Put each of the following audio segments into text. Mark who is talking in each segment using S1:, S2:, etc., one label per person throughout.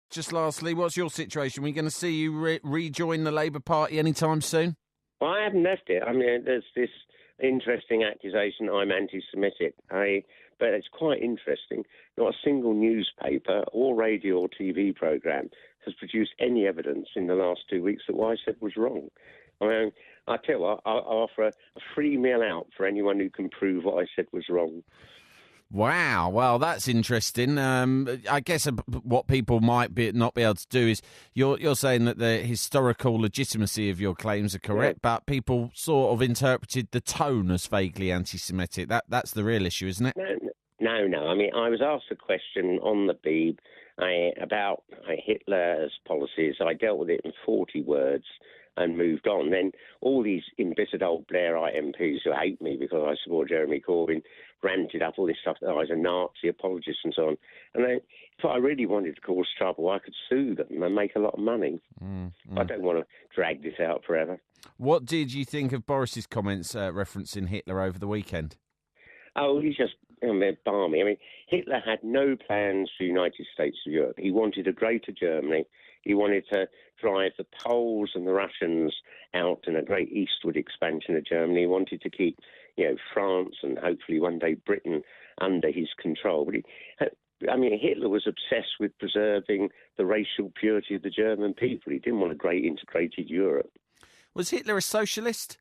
S1: just lastly, what's your situation? Are we going to see you rejoin the Labour Party anytime soon?
S2: Well, I haven't left it. I mean, there's this interesting accusation I'm anti-Semitic. But it's quite interesting. Not a single newspaper or radio or TV programme has produced any evidence in the last 2 weeks that what I said was wrong. I mean, I tell you what, I'll offer a free meal out for anyone who can prove what I said was wrong.
S1: Wow, well, that's interesting. I guess what people might not be able to do is you're saying that the historical legitimacy of your claims are correct, but people sort of interpreted the tone as vaguely anti-Semitic. That's the real issue, isn't it?
S2: No. I mean, I was asked a question on the Beeb about Hitler's policies. I dealt with it in 40 words and moved on. Then all these embittered old Blairite MPs who hate me because I support Jeremy Corbyn ranted up all this stuff that I was a Nazi apologist and so on. And then, if I really wanted to cause trouble, I could sue them and make a lot of money. I don't want to drag this out forever.
S1: What did you think of Boris's comments referencing Hitler over the weekend?
S2: Oh, he's just balmy. I mean, Hitler had no plans for the United States of Europe. He wanted a greater Germany. He wanted to drive the Poles and the Russians out in a great eastward expansion of Germany. He wanted to keep, France and hopefully one day Britain under his control. But Hitler was obsessed with preserving the racial purity of the German people. He didn't want a great integrated Europe.
S1: Was Hitler a socialist?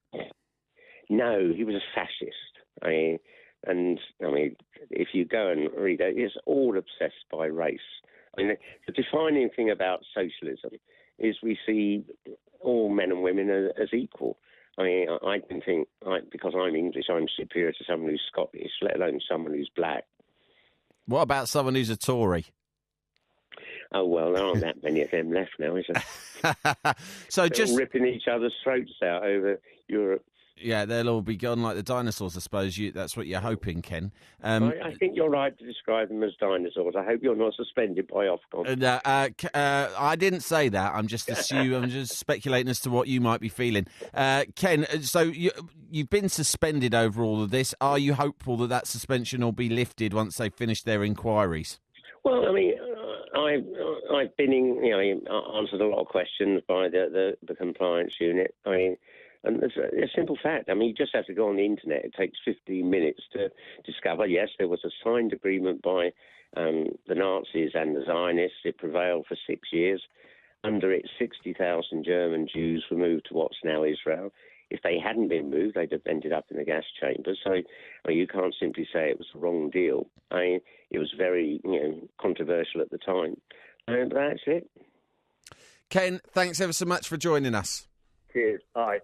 S2: No, he was a fascist. If you go and read it, it's all obsessed by race. I mean, the defining thing about socialism is we see all men and women as equal. I mean, I don't think, because I'm English, I'm superior to someone who's Scottish, let alone someone who's black.
S1: What about someone who's a Tory?
S2: Oh, well, there aren't that many of them left now, is there?
S1: So
S2: They're all ripping each other's throats out over Europe.
S1: Yeah, they'll all be gone like the dinosaurs, I suppose. That's what you're hoping, Ken.
S2: I think you're right to describe them as dinosaurs. I hope you're not suspended by Ofcom.
S1: I didn't say that. I'm just I'm just speculating as to what you might be feeling. Ken, so you've been suspended over all of this. Are you hopeful that suspension will be lifted once they finish their inquiries?
S2: Well, I mean, I've been answered a lot of questions by the compliance unit. And it's a simple fact. I mean, you just have to go on the internet. It takes 15 minutes to discover, yes, there was a signed agreement by the Nazis and the Zionists. It prevailed for 6 years. Under it, 60,000 German Jews were moved to what's now Israel. If they hadn't been moved, they'd have ended up in the gas chamber. So you can't simply say it was the wrong deal. It was very controversial at the time. But that's it.
S1: Ken, thanks ever so much for joining us.
S2: Cheers. Bye.